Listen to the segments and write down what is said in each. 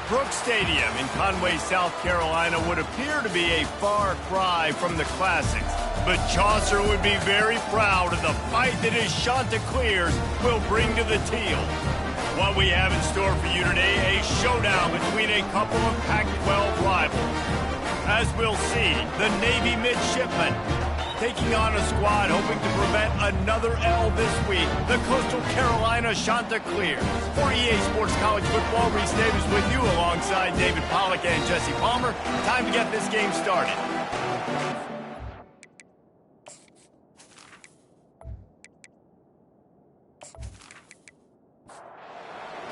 Brooks Stadium in Conway, South Carolina would appear to be a far cry from the classics, but Chaucer would be very proud of the fight that his Chanticleers will bring to the teal. What we have in store for you today, a showdown between a couple of Pac-12 rivals. As we'll see, the Navy midshipmen taking on a squad hoping to prevent another L this week, the Coastal Carolina Chanticleers. For EA Sports College Football, Reese Davis with you alongside David Pollack and Jesse Palmer. Time to get this game started.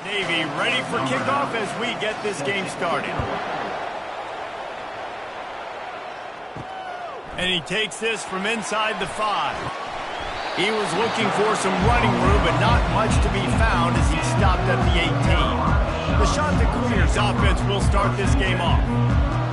Navy ready for kickoff as we get this game started. And he takes this from inside the 5. He was looking for some running room, but not much to be found as he stopped at the 18. The Chanticleers offense will start this game off.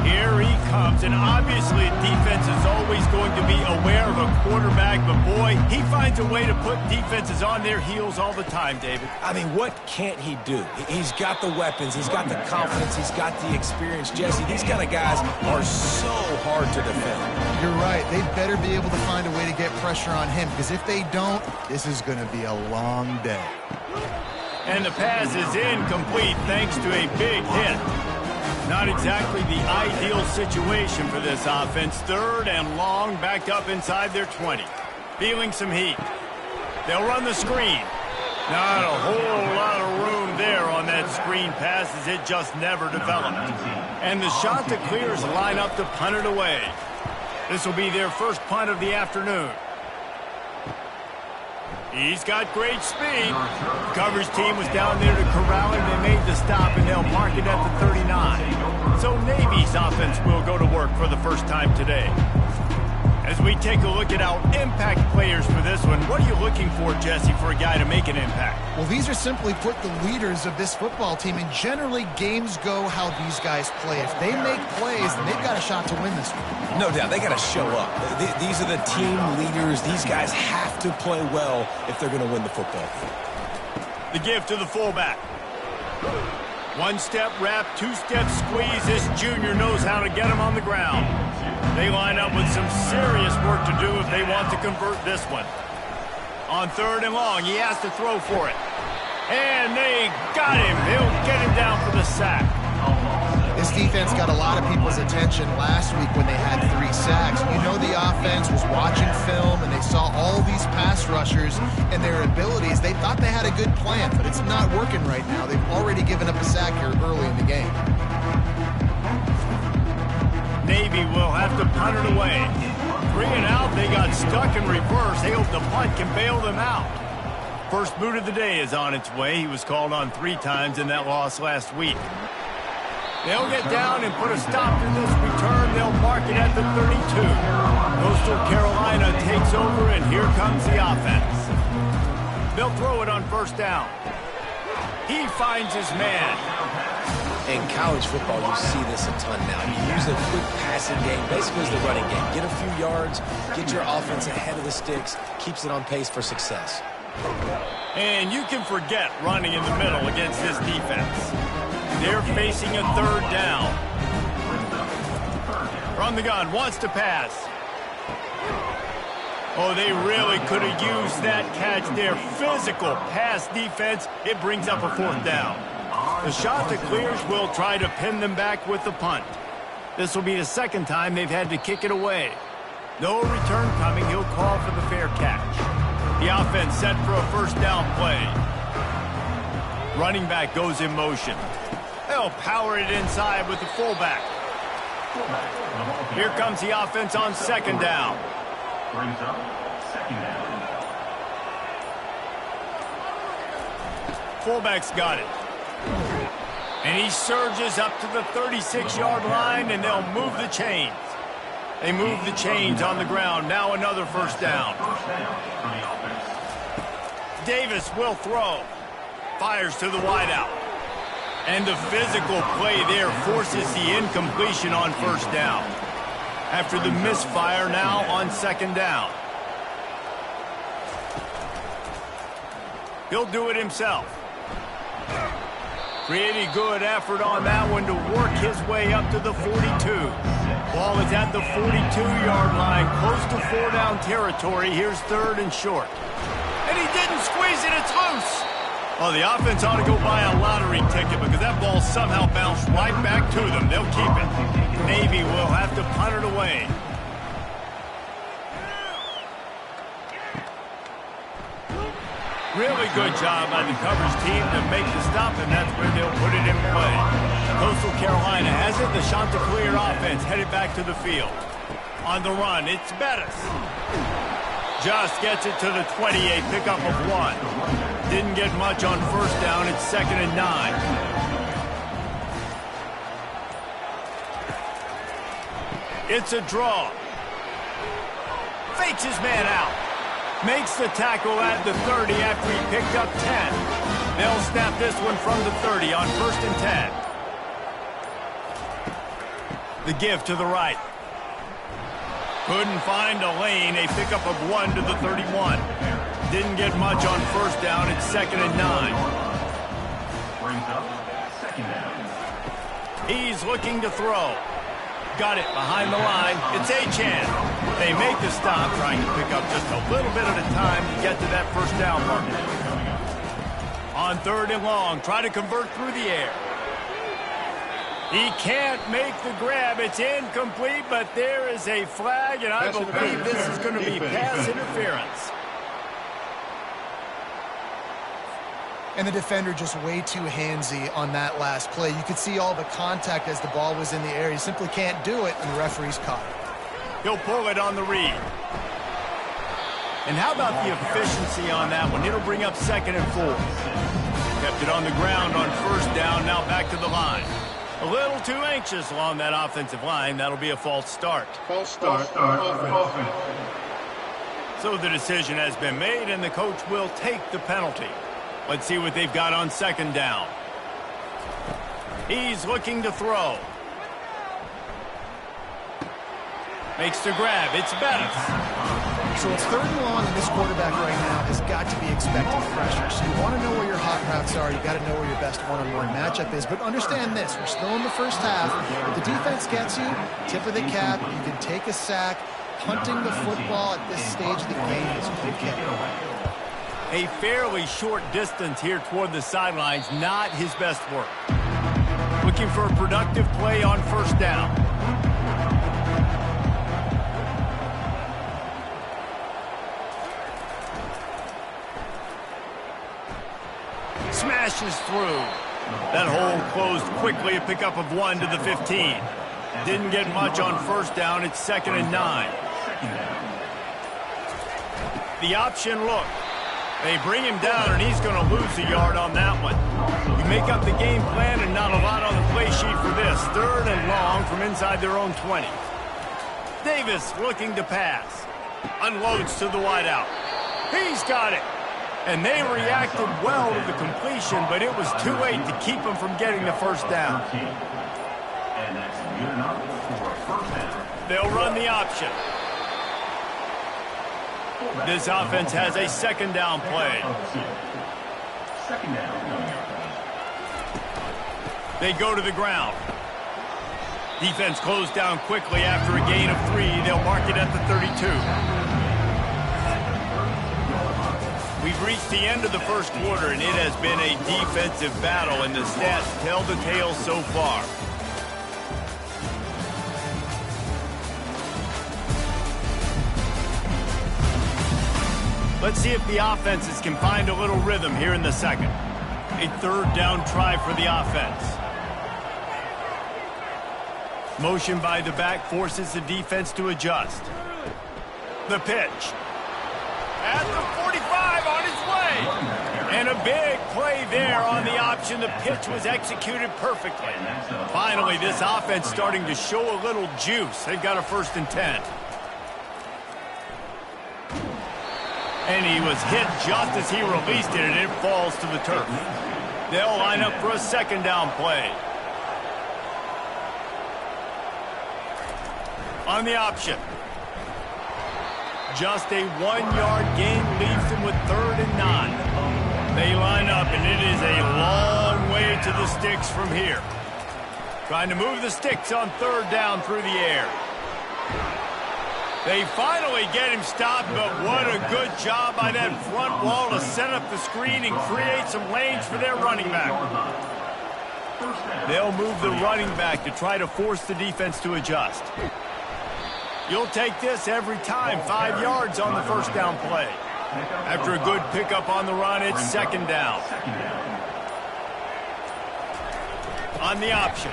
Here he comes, and obviously defense is always going to be aware of a quarterback, but boy, he finds a way to put defenses on their heels all the time, David. I mean, what can't he do? He's got the weapons, he's got the confidence, he's got the experience. Jesse, these kind of guys are so hard to defend. You're right. They better be able to find a way to get pressure on him, because if they don't, this is going to be a long day. And the pass is incomplete thanks to a big hit. Not exactly the ideal situation for this offense. 3rd and long, backed up inside their 20. Feeling some heat. They'll run the screen. Not a whole lot of room there on that screen pass as it just never developed. And the Chanticleers line up to punt it away. This will be their first punt of the afternoon. He's got great speed. The coverage team was down there to corral him. They made the stop, and they'll mark it at the 39. So Navy's offense will go to work for the first time today. As we take a look at our impact players for this one, what are you looking for, Jesse, for a guy to make an impact? Well, these are simply put the leaders of this football team, and generally games go how these guys play. If they make plays, then they've got a shot to win this one. No doubt, they got to show up. These are the team leaders. These guys have to play well if they're going to win the football game. The give to the fullback. 1-step wrap, 2-step squeeze. This junior knows how to get him on the ground. They line up with some serious work to do if they want to convert this one. On 3rd and long, he has to throw for it. And they got him. They'll get him down for the sack. This defense got a lot of people's attention last week when they had 3 sacks. You know the offense was watching film, and they saw all these pass rushers and their abilities. They thought they had a good plan, but it's not working right now. They've already given up a sack here early in the game. Navy will have to punt it away. 3 and out, they got stuck in reverse. They hope the punt can bail them out. First boot of the day is on its way. He was called on 3 times in that loss last week. They'll get down and put a stop to this return. They'll mark it at the 32. Coastal Carolina takes over, and here comes the offense. They'll throw it on 1st down. He finds his man. In college football, you see this a ton now. You use a quick passing game, basically as the running game. Get a few yards, get your offense ahead of the sticks, keeps it on pace for success. And you can forget running in the middle against this defense. They're facing a 3rd down. From the gun, wants to pass. Oh, they really could have used that catch there. Physical pass defense. It brings up a 4th down. The Chanticleers will try to pin them back with the punt. This will be the 2nd time they've had to kick it away. No return coming. He'll call for the fair catch. The offense set for a 1st down play. Running back goes in motion. They'll power it inside with the fullback. Here comes the offense on 2nd down. Brings up 2nd down. Fullback's got it. And he surges up to the 36-yard line, and they'll move the chains. They move the chains on the ground. Now another 1st down. Davis will throw. Fires to the wideout. And the physical play there forces the incompletion on 1st down. After the misfire, now on 2nd down. He'll do it himself. Pretty good effort on that one to work his way up to the 42. Ball is at the 42-yard line, close to 4-down territory. Here's 3rd and short. And he didn't squeeze it. It's loose. Well, the offense ought to go buy a lottery ticket because that ball somehow bounced right back to them. They'll keep it. Navy will have to punt it away. Really good job by the coverage team to make the stop, and that's where they'll put it in play. Coastal Carolina has it. The Chanticleer offense headed back to the field. On the run, it's Bettis. Just gets it to the 28, pickup of 1. Didn't get much on 1st down. It's 2nd and 9. It's a draw. Fakes his man out. Makes the tackle at the 30 after he picked up 10. They'll snap this one from the 30 on 1st and 10. The give to the right. Couldn't find a lane. A pickup of 1 to the 31. Didn't get much on 1st down. It's 2nd and 9. Brings up 2nd down. He's looking to throw. Got it behind the line. It's Achane. They make the stop, trying to pick up just a little bit at a time to get to that 1st down marker. On 3rd and long, try to convert through the air. He can't make the grab. It's incomplete, but there is a flag, and I believe this is going to be pass interference. And the defender just way too handsy on that last play. You could see all the contact as the ball was in the air. He simply can't do it, and the referee's caught it. He'll pull it on the read. And how about the efficiency on that one? It'll bring up 2nd and 4. Kept it on the ground on 1st down, now back to the line. A little too anxious along that offensive line. That'll be a false start. False start. Offense. So the decision has been made, and the coach will take the penalty. Let's see what they've got on 2nd down. He's looking to throw. Makes the grab. It's Bettis. So it's 3rd and long, and this quarterback right now has got to be expecting pressure. So you want to know where your hot routes are. You got to know where your best one-on-one matchup is. But understand this: we're still in the 1st half. If the defense gets you, tip of the cap. You can take a sack. Punting the football at this stage of the game is okay. A fairly short distance here toward the sidelines, not his best work. Looking for a productive play on 1st down. Smashes through. That hole closed quickly, a pickup of 1 to the 15. Didn't get much on 1st down. It's 2nd and 9. The option look. They bring him down, and he's going to lose a yard on that one. You make up the game plan, and not a lot on the play sheet for this. 3rd and long from inside their own 20. Davis looking to pass. Unloads to the wideout. He's got it. And they reacted well to the completion, but it was too late to keep him from getting the 1st down. And that's good enough for a 1st down. They'll run the option. This offense has a 2nd down play. 2nd down. They go to the ground. Defense closed down quickly after a gain of 3. They'll mark it at the 32. We've reached the end of the 1st quarter, and it has been a defensive battle, and the stats tell the tale so far. Let's see if the offenses can find a little rhythm here in the 2nd. A 3rd down try for the offense. Motion by the back forces the defense to adjust. The pitch. At the 45, on his way. And a big play there on the option. The pitch was executed perfectly. Finally, this offense starting to show a little juice. They've got a 1st and 10. And he was hit just as he released it, and it falls to the turf. They'll line up for a 2nd down play. On the option. Just a 1-yard gain leaves them with 3rd and 9. They line up, and it is a long way to the sticks from here. Trying to move the sticks on third down through the air. They finally get him stopped, but what a good job by that front wall to set up the screen and create some lanes for their running back. They'll move the running back to try to force the defense to adjust. You'll take this every time, 5 yards on the first down play. After a good pickup on the run, it's second down. On the option.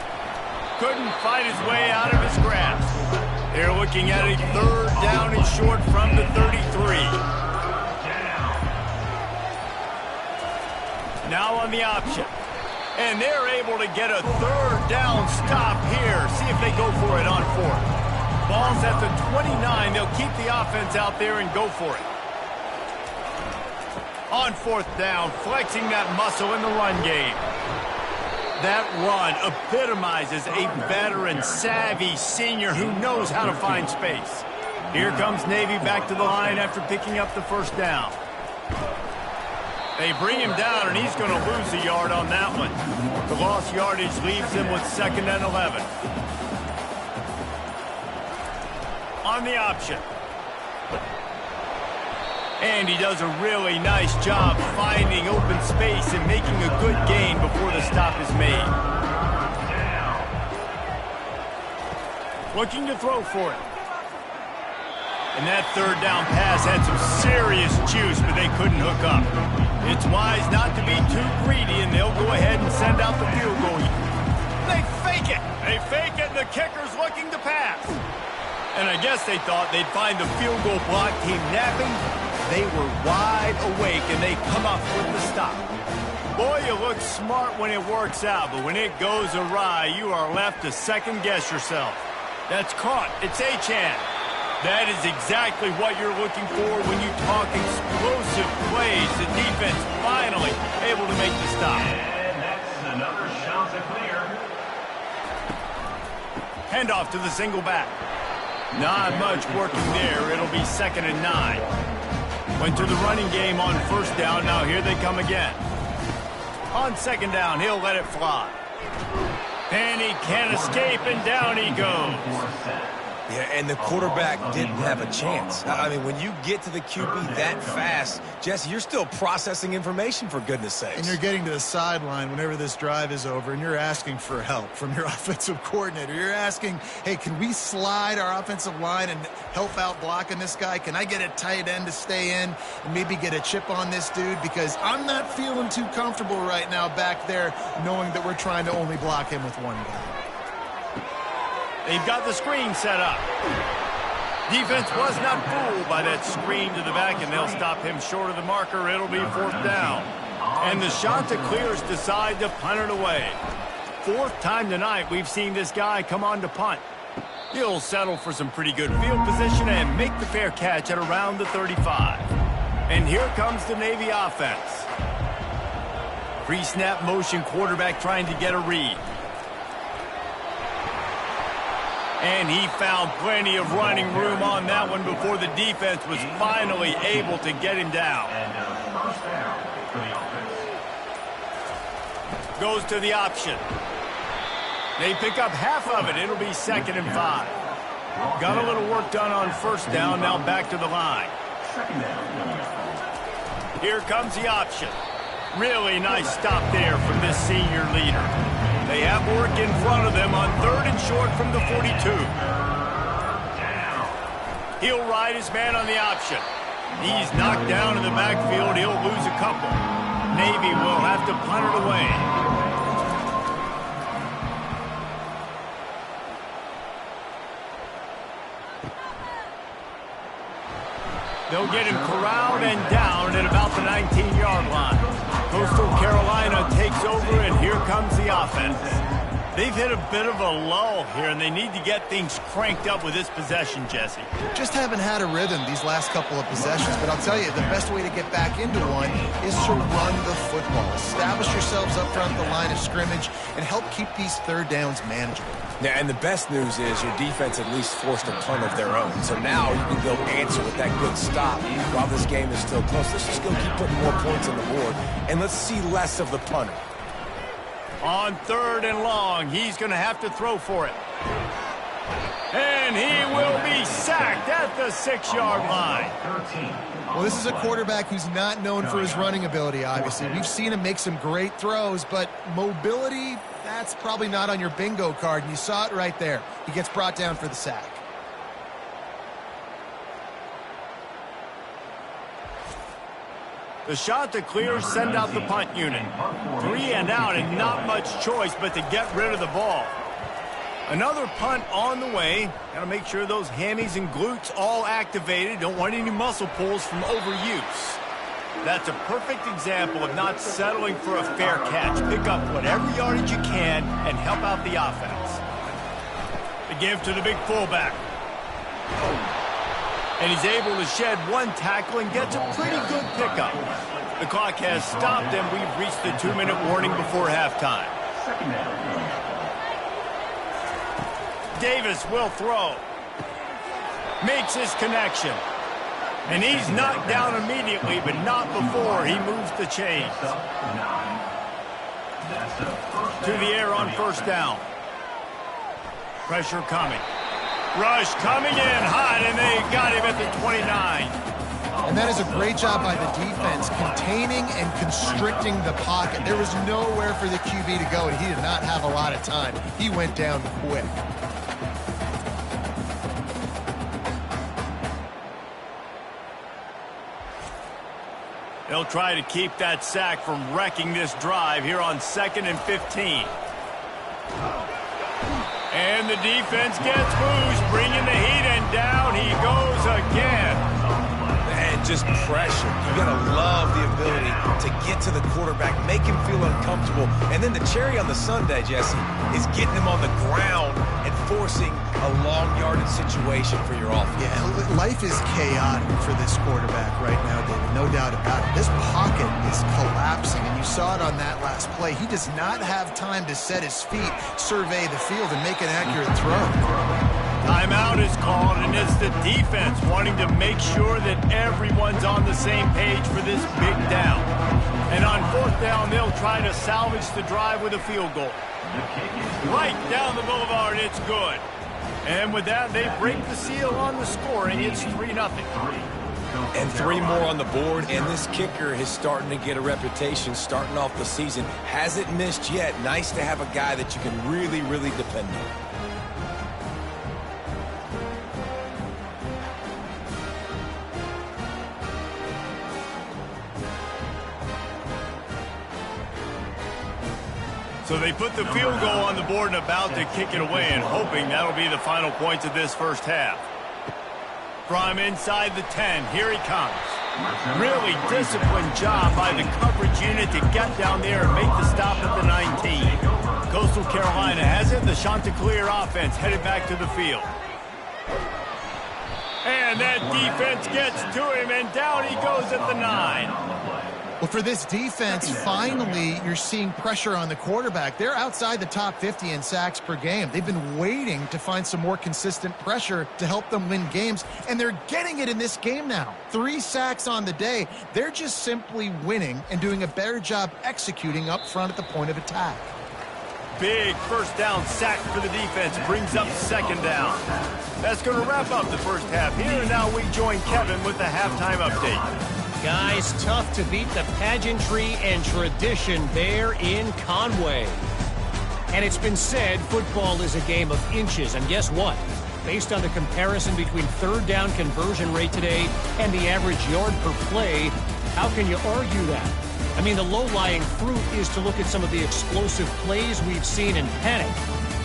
Couldn't fight his way out of his grasp. They're looking at a third down and short from the 33. Now on the option. And they're able to get a third down stop here. See if they go for it on fourth. Ball's at the 29. They'll keep the offense out there and go for it. On fourth down, flexing that muscle in the run game. That run epitomizes a veteran, savvy senior who knows how to find space. Here comes Navy back to the line after picking up the first down. They bring him down, and he's going to lose a yard on that one. The lost yardage leaves him with 2nd and 11. On the option. And he does a really nice job finding open space and making a good gain before the stop is made. Looking to throw for it. And that third down pass had some serious juice, but they couldn't hook up. It's wise not to be too greedy, and they'll go ahead and send out the field goal. They fake it. They fake it, and the kicker's looking to pass. And I guess they thought they'd find the field goal block team napping. They were wide awake, and they come up with the stop. Boy, you look smart when it works out, but when it goes awry, you are left to second-guess yourself. That's caught. It's Achan. That is exactly what you're looking for when you talk explosive plays. The defense finally able to make the stop. And that's another shot to clear. Handoff to the single back. Not much working there. It'll be 2nd and 9. Went to the running game on first down. Now here they come again. On second down, he'll let it fly. And he can't escape, and down he goes. Yeah, and the quarterback didn't have a chance. I mean, when you get to the QB that fast, Jesse, you're still processing information, for goodness sakes. And you're getting to the sideline whenever this drive is over, and you're asking for help from your offensive coordinator. You're asking, hey, can we slide our offensive line and help out blocking this guy? Can I get a tight end to stay in and maybe get a chip on this dude? Because I'm not feeling too comfortable right now back there knowing that we're trying to only block him with one guy. They've got the screen set up. Defense was not fooled by that screen to the back, and they'll stop him short of the marker. It'll be fourth down. And the Chanticleers decide to punt it away. Fourth time tonight we've seen this guy come on to punt. He'll settle for some pretty good field position and make the fair catch at around the 35. And here comes the Navy offense. Pre-snap motion, quarterback trying to get a read. And he found plenty of running room on that one before the defense was finally able to get him down. And first down for the offense. Goes to the option. They pick up half of it. It'll be 2nd and 5. Got a little work done on first down. Now back to the line. Second down. Here comes the option. Really nice stop there from this senior leader. They have work in front of them on 3rd and short from the 42. He'll ride his man on the option. He's knocked down in the backfield. He'll lose a couple. Navy will have to punt it away. They'll get him corralled and down at about the 19-yard line. Coastal Carolina takes over, and here comes the offense. They've hit a bit of a lull here, and they need to get things cranked up with this possession, Jesse. Just haven't had a rhythm these last couple of possessions, but I'll tell you, the best way to get back into one is to run the football. Establish yourselves up front the line of scrimmage and help keep these third downs manageable. Yeah, and the best news is your defense at least forced a punt of their own. So now you can go answer with that good stop while this game is still close. Let's just go keep putting more points on the board, and let's see less of the punter. On 3rd and long, he's going to have to throw for it. And he will be sacked at the 6-yard line. Well, this is a quarterback who's not known for his running ability, obviously. We've seen him make some great throws, but mobility, that's probably not on your bingo card, and you saw it right there. He gets brought down for the sack. The shot to clear, send out the punt unit. 3 and out, and not much choice but to get rid of the ball. Another punt on the way. Got to make sure those hammies and glutes all activated. Don't want any muscle pulls from overuse. That's a perfect example of not settling for a fair catch. Pick up whatever yardage you can and help out the offense. The give to the big fullback. And he's able to shed one tackle and gets a pretty good pickup. The clock has stopped, and we've reached the 2-minute warning before halftime. Davis will throw. Makes his connection. And he's knocked down immediately, but not before he moves the chains. To the air on 1st down. Pressure coming. Rush coming in hot, and they got him at the 29. And that is a great job by the defense, containing and constricting the pocket. There was nowhere for the QB to go, and he did not have a lot of time. He went down quick. They'll try to keep that sack from wrecking this drive here on 2nd and 15. And the defense gets loose, bringing the heat, and down he goes again. And just pressure. You got to love the ability to get to the quarterback, make him feel uncomfortable. And then the cherry on the sundae, Jesse, is getting him on the ground and forcing a long-yarded situation for your offense. Yeah, life is chaotic for this quarterback right now, David. No doubt about it. This pocket is collapsing, and you saw it on that last play. He does not have time to set his feet, survey the field, and make an accurate throw. Timeout is called, and it's the defense wanting to make sure that everyone's on the same page for this big down. And on 4th down, they'll try to salvage the drive with a field goal. Right down the boulevard, it's good. And with that, they break the seal on the scoring. It's 3-0. And 3 more on the board, and this kicker is starting to get a reputation starting off the season. Hasn't missed yet. Nice to have a guy that you can really, really depend on. So they put the field goal on the board and about to kick it away, and hoping that'll be the final points of this first half. From inside the 10, here he comes. Really disciplined job by the coverage unit to get down there and make the stop at the 19. Coastal Carolina has it. The Chanticleer offense headed back to the field. And that defense gets to him, and down he goes at the 9. Well, for this defense, finally, you're seeing pressure on the quarterback. They're outside the top 50 in sacks per game. They've been waiting to find some more consistent pressure to help them win games, and they're getting it in this game now. 3 sacks on the day. They're just simply winning and doing a better job executing up front at the point of attack. Big first down sack for the defense brings up 2nd down. That's going to wrap up the first half. Here and now we join Kevin with the halftime update. Guys, tough to beat the pageantry and tradition there in Conway. And it's been said football is a game of inches. And guess what? Based on the comparison between 3rd down conversion rate today and the average yard per play, how can you argue that? I mean, the low-lying fruit is to look at some of the explosive plays we've seen in panic.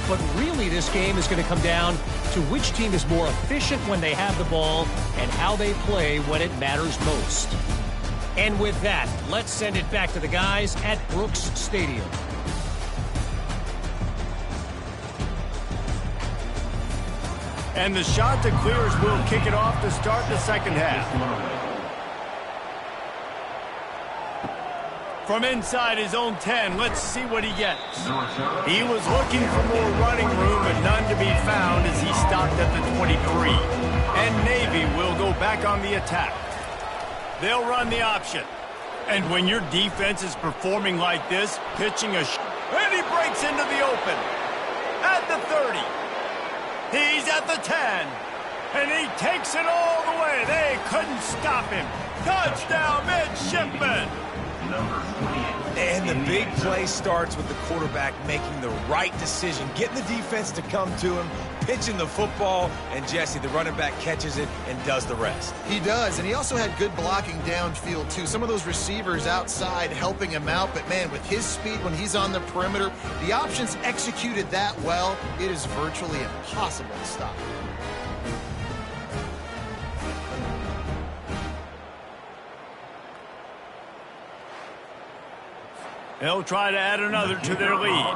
But really, this game is going to come down to which team is more efficient when they have the ball and how they play when it matters most. And with that, let's send it back to the guys at Brooks Stadium. And the Chanticleers will kick it off to start the second half. From inside his own 10, let's see what he gets. He was looking for more running room, but none to be found as he stopped at the 23. And Navy will go back on the attack. They'll run the option. And when your defense is performing like this, pitching a and he breaks into the open. At the 30. He's at the 10. And he takes it all the way. They couldn't stop him. Touchdown, midshipman. And the big play starts with the quarterback making the right decision, getting the defense to come to him, pitching the football, and Jesse, the running back, catches it and does the rest. He does, and he also had good blocking downfield, too. Some of those receivers outside helping him out, but, man, with his speed when he's on the perimeter, the options executed that well, it is virtually impossible to stop. They'll try to add another to their lead.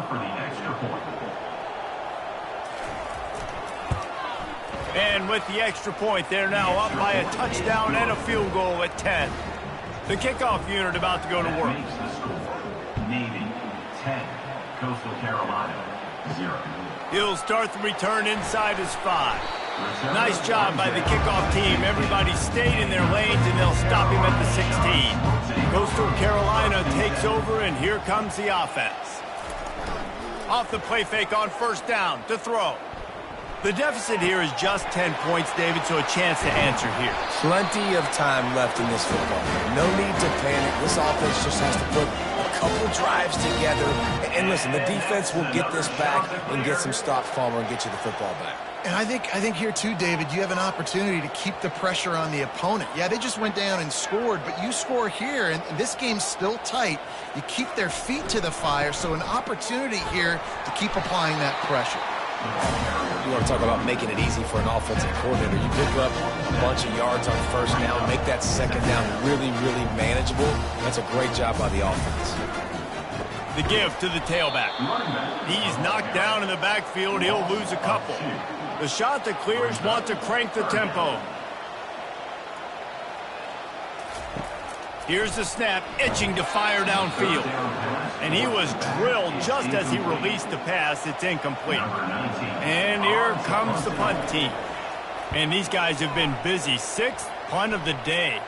And with the extra point, they're now up by a touchdown and a field goal at 10. The kickoff unit about to go to work. Navy 10, Coastal Carolina 0. He'll start the return inside his 5. Nice job by the kickoff team. Everybody stayed in their lanes, and they'll stop him at the 16. Coastal Carolina takes over, and here comes the offense. Off the play fake on first down to throw. The deficit here is just 10 points, David, so a chance to answer here. Plenty of time left in this football game. No need to panic. This offense just has to put a couple drives together. And listen, the defense will get this back and get some stops, Palmer, and get you the football back. And I think here too, David, you have an opportunity to keep the pressure on the opponent. Yeah, they just went down and scored, but you score here, and this game's still tight. You keep their feet to the fire, so an opportunity here to keep applying that pressure. You want to talk about making it easy for an offensive coordinator. You pick up a bunch of yards on first down, make that second down really, really manageable. That's a great job by the offense. The give to the tailback. He's knocked down in the backfield. He'll lose a couple. The shot that clears want to crank the tempo. Here's the snap, itching to fire downfield. And he was drilled just as he released the pass. It's incomplete. And here comes the punt team. And these guys have been busy. 6th punt of the day.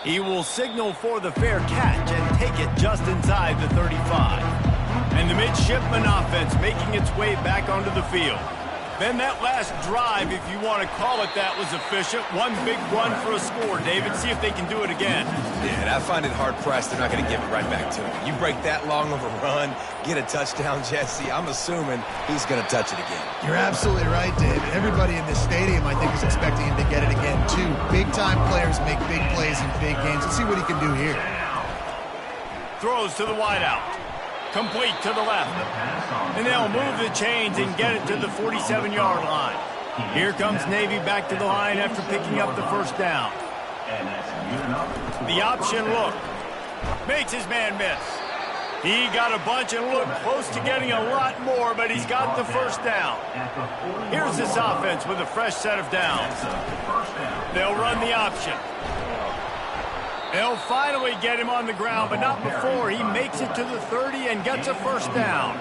He will signal for the fair catch and take it just inside the 35. And the midshipman offense making its way back onto the field. Then that last drive, if you want to call it that, was efficient. One big run for a score. David, see if they can do it again. Yeah, and I find it hard-pressed they're not going to give it right back to him. You break that long of a run, get a touchdown, Jesse, I'm assuming he's going to touch it again. You're absolutely right, David. Everybody in this stadium, I think, is expecting him to get it again, too. Big-time players make big plays in big games. Let's see what he can do here. Throws to the wideout. Complete to the left. And they'll move the chains and get it to the 47-yard line. Here comes Navy back to the line after picking up the first down. The option look. Makes his man miss. He got a bunch and looked close to getting a lot more, but he's got the first down. Here's this offense with a fresh set of downs. They'll run the option. They'll finally get him on the ground, but not before he makes it to the 30 and gets a first down.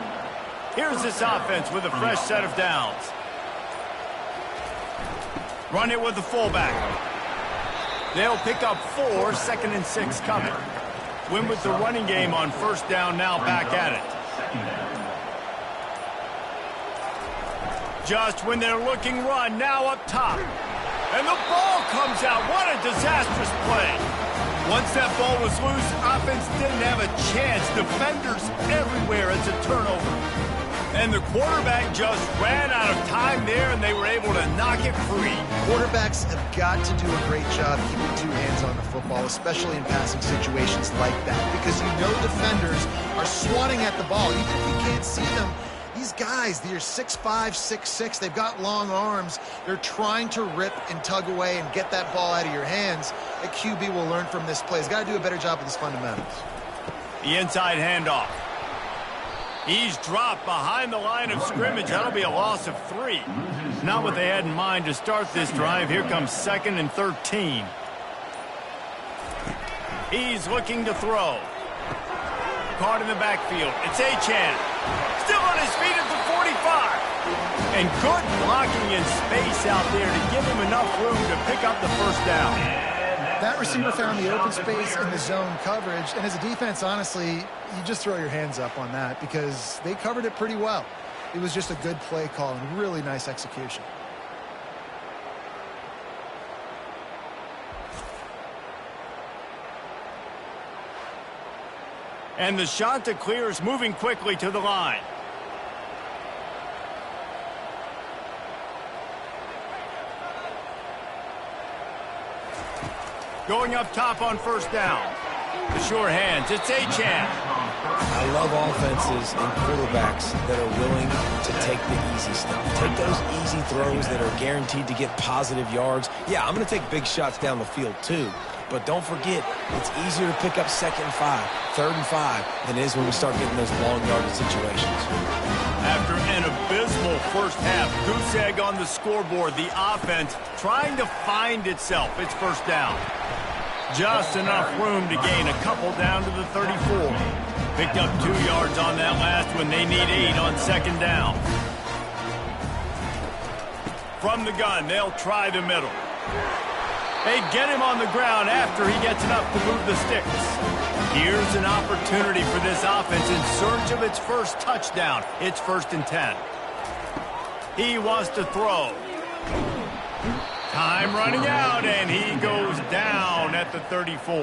Here's this offense with a fresh set of downs. Run it with the fullback. They'll pick up 4, 2nd and 6 coming. Win with the running game on first down, now back at it. Just when they're looking run, now up top. And the ball comes out. What a disastrous play. Once that ball was loose, offense didn't have a chance. Defenders everywhere. It's a turnover. And the quarterback just ran out of time there, and they were able to knock it free. Quarterbacks have got to do a great job keeping 2 hands on the football, especially in passing situations like that, because you know defenders are swatting at the ball. Even if you can't see them, these guys, they're 6'5", 6'6", they've got long arms. They're trying to rip and tug away and get that ball out of your hands. A QB will learn from this play. He's got to do a better job with his fundamentals. The inside handoff. He's dropped behind the line of scrimmage. That'll be a loss of 3. Not what they had in mind to start this drive. Here comes 2nd and 13. He's looking to throw. Caught in the backfield. It's Achan. Still on his feet at the 45. And good blocking in space out there to give him enough room to pick up the first down. That receiver found the open space in the zone coverage, and as a defense, honestly, you just throw your hands up on that because they covered it pretty well. It was just a good play call and really nice execution. And the Chanticleers moving quickly to the line. Going up top on first down. The sure hands. It's Achane. I love offenses and quarterbacks that are willing to take the easy stuff. Take those easy throws that are guaranteed to get positive yards. Yeah, I'm going to take big shots down the field too. But don't forget, it's easier to pick up 2nd and 5, 3rd and 5 than it is when we start getting those long yardage situations. After an abysmal first half, goose egg on the scoreboard, the offense trying to find itself. It's first down. Just enough room to gain a couple down to the 34. Picked up 2 yards on that last one. They need 8 on 2nd down. From the gun, they'll try the middle. They get him on the ground after he gets enough to move the sticks. Here's an opportunity for this offense in search of its first touchdown. It's 1st and 10. He wants to throw. Time running out, and he goes down at the 34.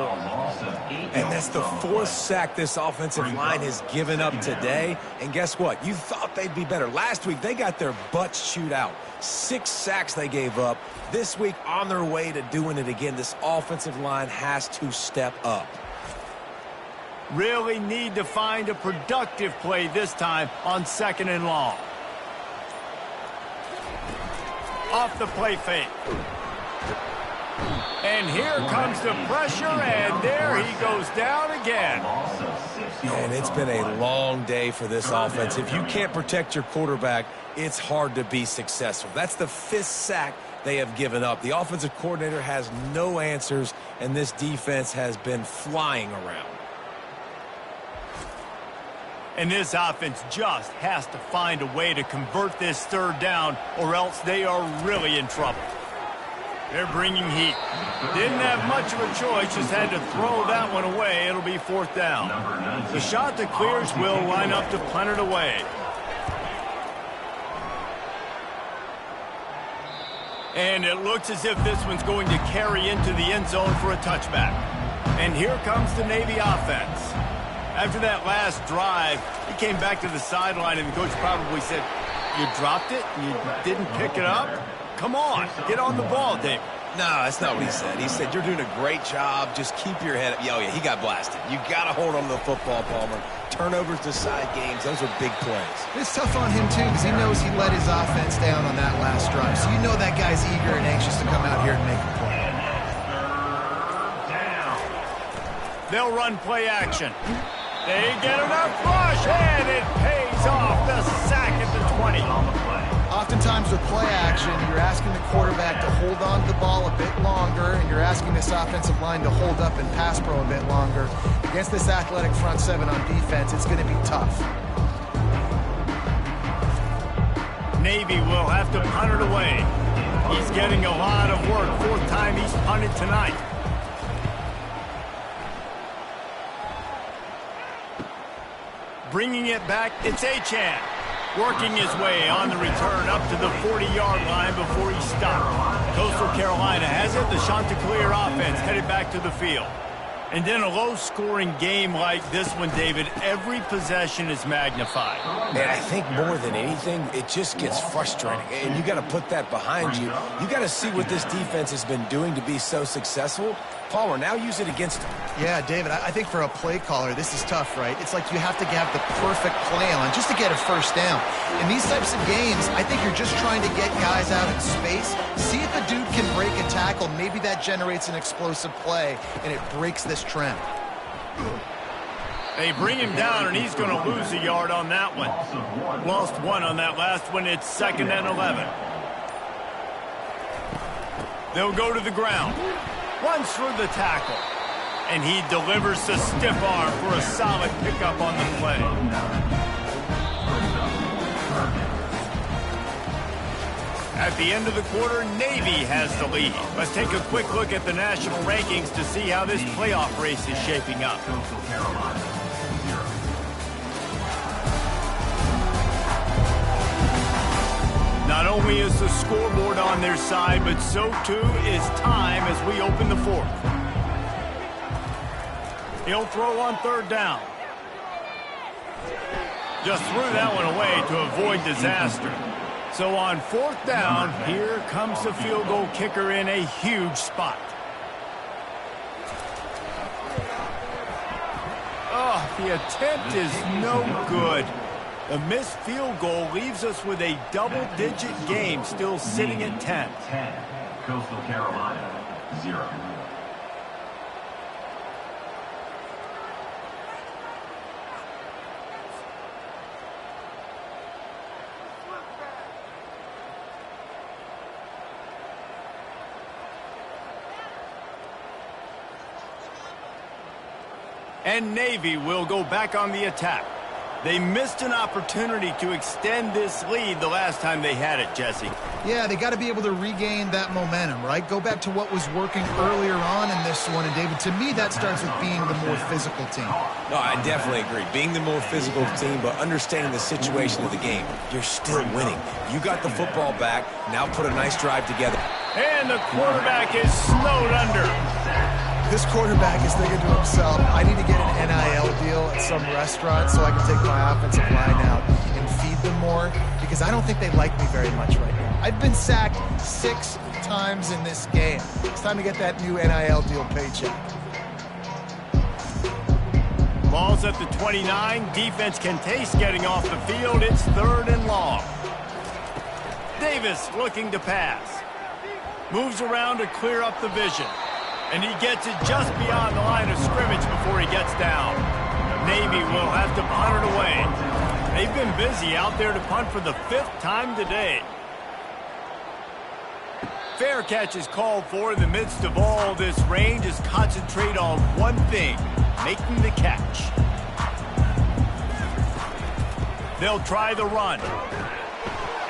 And that's the 4th sack this offensive line has given up today. And guess what? You thought they'd be better. Last week, they got their butts chewed out. 6 sacks they gave up. This week, on their way to doing it again, this offensive line has to step up. Really need to find a productive play this time on 2nd and long. Off the play fake. And here comes the pressure, and there he goes down again. And it's been a long day for this offense. If you can't protect your quarterback, it's hard to be successful. That's the 5th sack they have given up. The offensive coordinator has no answers, and this defense has been flying around. And this offense just has to find a way to convert this 3rd down, or else they are really in trouble. They're bringing heat. Didn't have much of a choice, just had to throw that one away. It'll be 4th down. The Chanticleers will line up to punt it away. And it looks as if this one's going to carry into the end zone for a touchback. And here comes the Navy offense. After that last drive, he came back to the sideline, and the coach probably said, "You dropped it? You didn't pick it up? Come on, get on the ball, Dave." No, that's not what he said. He said, "You're doing a great job. Just keep your head up." Oh, yeah, he got blasted. You got to hold on to the football, Palmer. Turnovers decide games. Those are big plays. It's tough on him, too, because he knows he let his offense down on that last drive. So you know that guy's eager and anxious to come out here and make a play. They'll run play action. They get enough rush, and it pays off. The sack at the 20. Oftentimes with play action, you're asking the quarterback to hold on to the ball a bit longer, and you're asking this offensive line to hold up and pass pro a bit longer. Against this athletic front 7 on defense, it's going to be tough. Navy will have to punt it away. He's getting a lot of work. 4th time he's punted tonight. Bringing it back, it's Achane. Working his way on the return up to the 40-yard line before he stopped. Coastal Carolina has it. The Chanticleer offense headed back to the field. And in a low-scoring game like this one, David, every possession is magnified. And I think more than anything, it just gets frustrating. And you got to put that behind you. You got to see what this defense has been doing to be so successful. Palmer, now use it against him. Yeah, David, I think for a play caller, this is tough, right? It's like you have to have the perfect play on just to get a first down. In these types of games, I think you're just trying to get guys out in space, see if a dude can break a tackle. Maybe that generates an explosive play, and it breaks this trend. They bring him down, and he's going to lose a yard on that one. Lost 1 on that last one. It's 2nd and 11. They'll go to the ground. Runs through the tackle. And he delivers the stiff arm for a solid pickup on the play. At the end of the quarter, Navy has the lead. Let's take a quick look at the national rankings to see how this playoff race is shaping up. Coastal Carolina, 0. Not only is the scoreboard on their side, but so too is time as we open the fourth. He'll throw on third down. Just threw that one away to avoid disaster. So on fourth down, here comes the field goal kicker in a huge spot. Oh, the attempt is no good. The missed field goal leaves us with a double-digit game still sitting at 10. 10. Coastal Carolina, 0. And Navy will go back on the attack. They missed an opportunity to extend this lead the last time they had it, Jesse. Yeah, they got to be able to regain that momentum, right? Go back to what was working earlier on in this one. And, David, to me, that starts with being the more physical team. No, I definitely agree. Being the more physical team, but understanding the situation of the game. You're still winning. You got the football back. Now put a nice drive together. And the quarterback is snowed under. This quarterback is thinking to himself, I need to get an NIL deal at some restaurant so I can take my offensive line out and feed them more, because I don't think they like me very much right now. I've been sacked 6 times in this game. It's time to get that new NIL deal paycheck. Ball's at the 29. Defense can taste getting off the field. It's 3rd and long. Davis looking to pass. Moves around to clear up the vision. And he gets it just beyond the line of scrimmage before he gets down. Navy will have to punt it away. They've been busy out there to punt for the 5th time today. Fair catch is called for in the midst of all this rain. Just concentrate on one thing, making the catch. They'll try the run.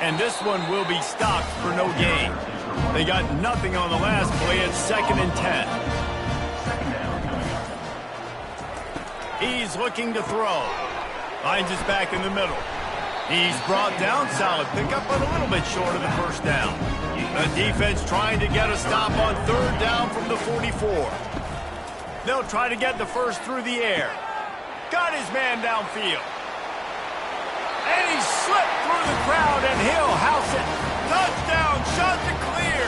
And this one will be stopped for no gain. They got nothing on the last play. It's 2nd and 10. He's looking to throw. Finds his back in the middle. He's brought down. Solid pickup, but a little bit short of the first down. The defense trying to get a stop on 3rd down from the 44. They'll try to get the first through the air. Got his man downfield. And he slipped through the crowd, and he'll house it. Touchdown, shot to clear.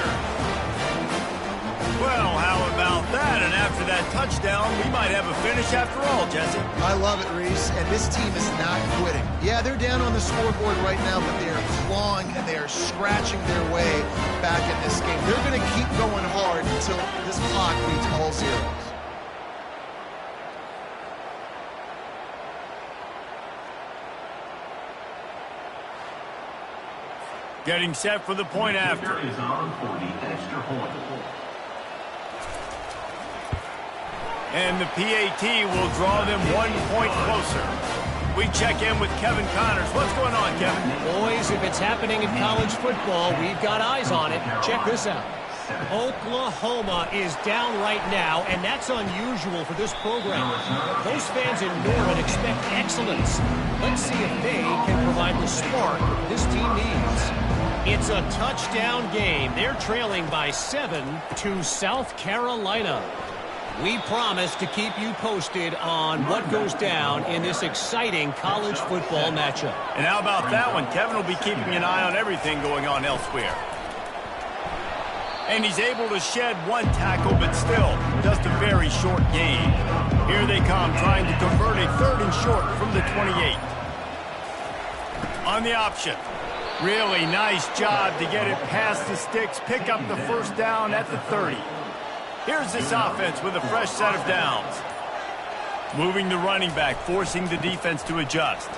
Well, how about that? And after that touchdown, we might have a finish after all, Jesse. I love it, Reese, and this team is not quitting. Yeah, they're down on the scoreboard right now, but they are clawing and they are scratching their way back in this game. They're going to keep going hard until this clock reads all zeros. Getting set for the point after. Is on for the extra point. And the PAT will draw them 1 point closer. We check in with Kevin Connors. What's going on, Kevin? Boys, if it's happening in college football, we've got eyes on it. Check this out. Oklahoma is down right now, and that's unusual for this program. Those fans in Norman expect excellence. Let's see if they can provide the spark this team needs. It's a touchdown game. They're trailing by 7 to South Carolina. We promise to keep you posted on what goes down in this exciting college football matchup. And how about that one? Kevin will be keeping an eye on everything going on elsewhere. And he's able to shed 1 tackle, but still just a very short gain. Here they come, trying to convert a 3rd and short from the 28. On the option. Really nice job to get it past the sticks, pick up the first down at the 30. Here's this offense with a fresh set of downs. Moving the running back, forcing the defense to adjust.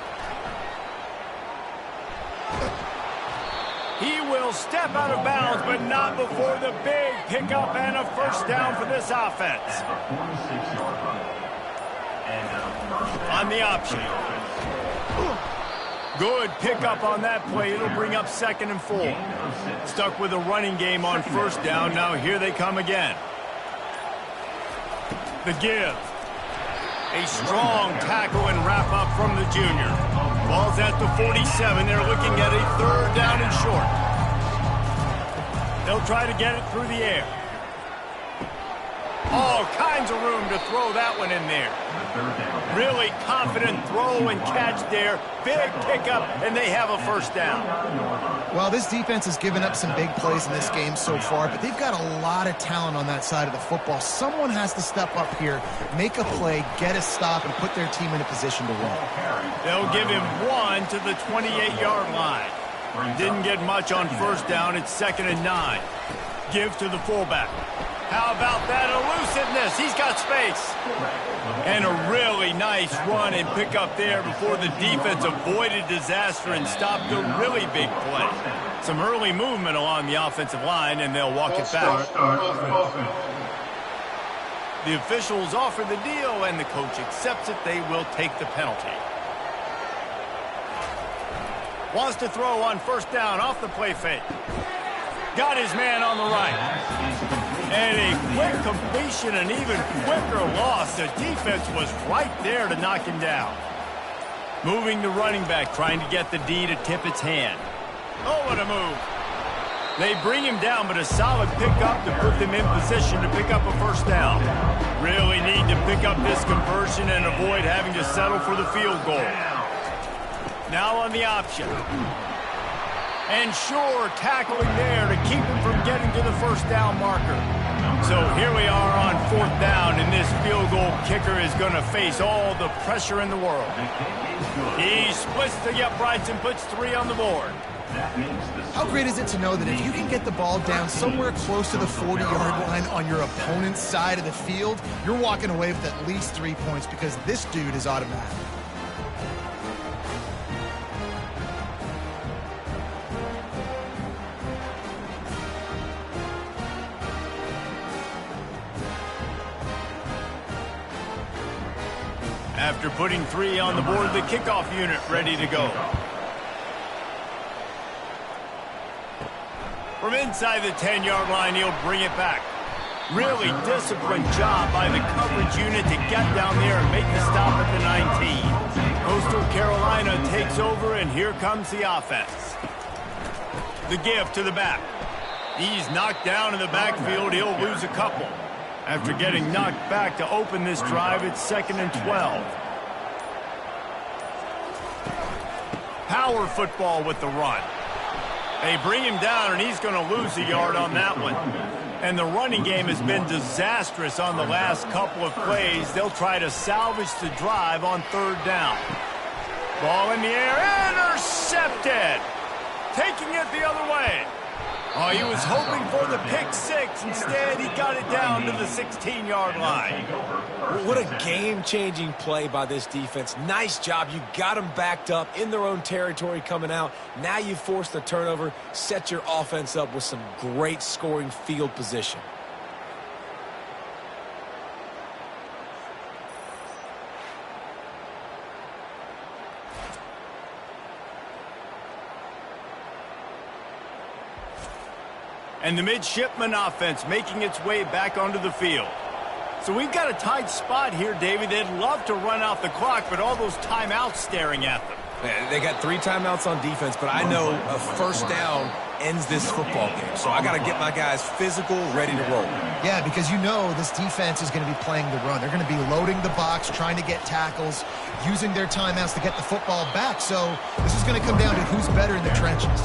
He will step out of bounds, but not before the big pickup and a first down for this offense. On the option. Good pickup on that play. It'll bring up 2nd and 4. Stuck with a running game on 1st down. Now here they come again. The give. A strong tackle and wrap up from the junior. Ball's at the 47. They're looking at a 3rd down and short. They'll try to get it through the air. All kinds of room to throw that one in there. Really confident throw and catch there. Big pickup, and they have a 1st down. Well, this defense has given up some big plays in this game so far, but they've got a lot of talent on that side of the football. Someone has to step up here, make a play, get a stop, and put their team in a position to win. They'll give him 1 to the 28-yard line. Didn't get much on 1st down. It's 2nd and 9. Give to the fullback. How about that elusiveness? He's got space. And a really nice run and pick up there before the defense avoided disaster and stopped a really big play. Some early movement along the offensive line, and they'll walk it back. The officials offer the deal, and the coach accepts it. They will take the penalty. Wants to throw on 1st down off the play fake. Got his man on the right. And a quick completion, an even quicker loss. The defense was right there to knock him down. Moving the running back, trying to get the D to tip its hand. Oh, what a move. They bring him down, but a solid pickup to put them in position to pick up a 1st down. Really need to pick up this conversion and avoid having to settle for the field goal. Now on the option. And sure, tackling there to keep him from getting to the 1st down marker. So here we are on 4th down, and this field goal kicker is going to face all the pressure in the world. He splits the uprights and puts 3 on the board. How great is it to know that if you can get the ball down somewhere close to the 40-yard line on your opponent's side of the field, you're walking away with at least 3 points because this dude is automatic. After putting 3 on the board, the kickoff unit ready to go. From inside the 10-yard line, he'll bring it back. Really disciplined job by the coverage unit to get down there and make the stop at the 19. Coastal Carolina takes over, and here comes the offense. The give to the back. He's knocked down in the backfield. He'll lose a couple. After getting knocked back to open this drive, it's 2nd and 12. Power football with the run. They bring him down, and he's going to lose a yard on that one. And the running game has been disastrous on the last couple of plays. They'll try to salvage the drive on 3rd down. Ball in the air, intercepted. Taking it the other way. Oh, he was hoping for the pick 6. Instead, he got it down to the 16-yard line. What a game-changing play by this defense. Nice job. You got them backed up in their own territory coming out. Now you force the turnover, set your offense up with some great scoring field position. And the midshipman offense making its way back onto the field. So we've got a tight spot here, David. They'd love to run out the clock, but all those timeouts staring at them. They got 3 timeouts on defense, but I know a 1st down ends this football game. So I got to get my guys physical, ready to roll. Yeah, because you know this defense is going to be playing the run. They're going to be loading the box, trying to get tackles, using their timeouts to get the football back. So this is going to come down to who's better in the trenches.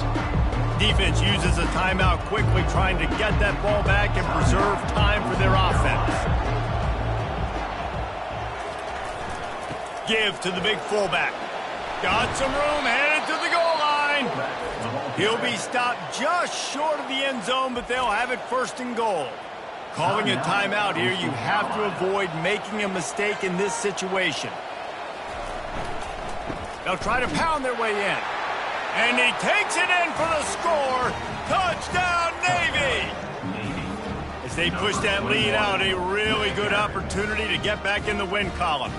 Defense uses a timeout quickly, trying to get that ball back and preserve time for their offense. Give to the big fullback. Got some room, headed to the goal line. He'll be stopped just short of the end zone, but they'll have it 1st and goal. Calling a timeout here, you have to avoid making a mistake in this situation. They'll try to pound their way in. And he takes it in for the score. Touchdown, Navy! As they push that lead out, a really good opportunity to get back in the win column.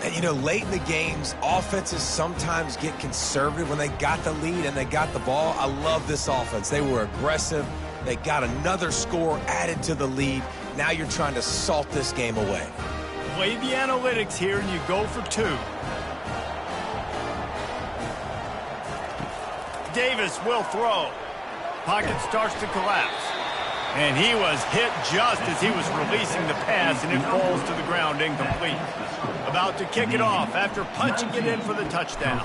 And, you know, late in the games, offenses sometimes get conservative when they got the lead and they got the ball. I love this offense. They were aggressive. They got another score added to the lead. Now you're trying to salt this game away. Play the analytics here, and you go for 2. Davis will throw. Pocket starts to collapse. And he was hit just as he was releasing the pass, and it falls to the ground incomplete. About to kick it off after punching it in for the touchdown.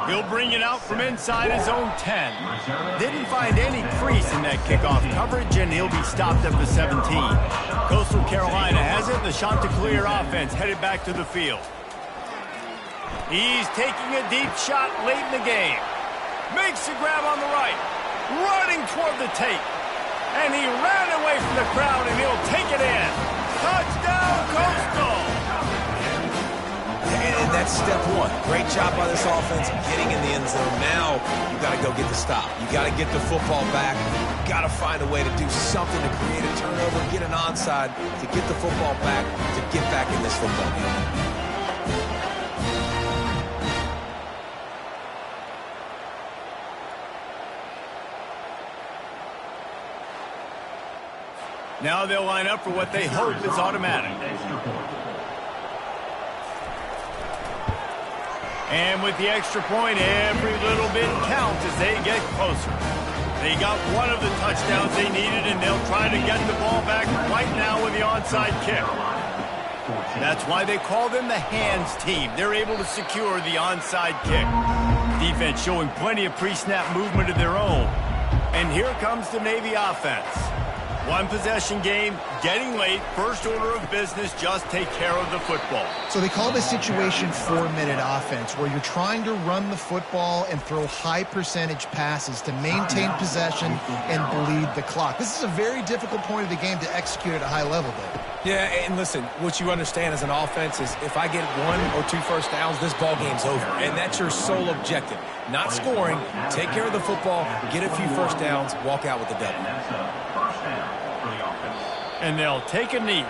He'll bring it out from inside his own 10. Didn't find any crease in that kickoff coverage, and he'll be stopped at the 17. Coastal Carolina has it. The Chanticleer offense headed back to the field. He's taking a deep shot late in the game. Makes the grab on the right. Running toward the tape. And he ran away from the crowd, and he'll take it in. Touchdown, Coastal! And that's step 1. Great job by this offense getting in the end zone. Now you got to go get the stop. You got to get the football back. You got to find a way to do something to create a turnover, get an onside, to get the football back, to get back in this football game. Now they'll line up for what they hope is automatic. And with the extra point, every little bit counts as they get closer. They got one of the touchdowns they needed, and they'll try to get the ball back right now with the onside kick. That's why they call them the hands team. They're able to secure the onside kick. Defense showing plenty of pre-snap movement of their own. And here comes the Navy offense. One possession game, getting late, first order of business, just take care of the football. So they call this situation 4-minute offense, where you're trying to run the football and throw high percentage passes to maintain possession and bleed the clock. This is a very difficult point of the game to execute at a high level, Dave. Yeah, and listen, what you understand as an offense is if I get 1 or 2 first downs, this ball game's over. And that's your sole objective. Not scoring, take care of the football, get a few first downs, walk out with the W. And they'll take a knee.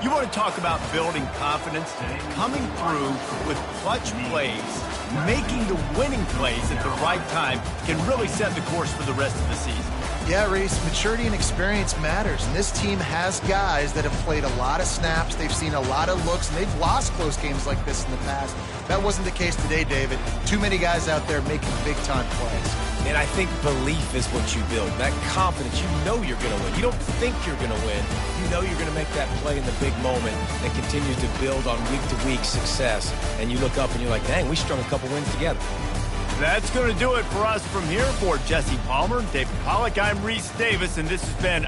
You want to talk about building confidence? Coming through with clutch plays, making the winning plays at the right time can really set the course for the rest of the season. Yeah, Reese, maturity and experience matters, and this team has guys that have played a lot of snaps, they've seen a lot of looks, and they've lost close games like this in the past. That wasn't the case today, David. Too many guys out there making big-time plays. And I think belief is what you build. That confidence, you know you're going to win. You don't think you're going to win. You know you're going to make that play in the big moment that continues to build on week-to-week success. And you look up and you're like, dang, we strung a couple wins together. That's going to do it for us from here. For Jesse Palmer, David Pollack, I'm Reese Davis, and this has been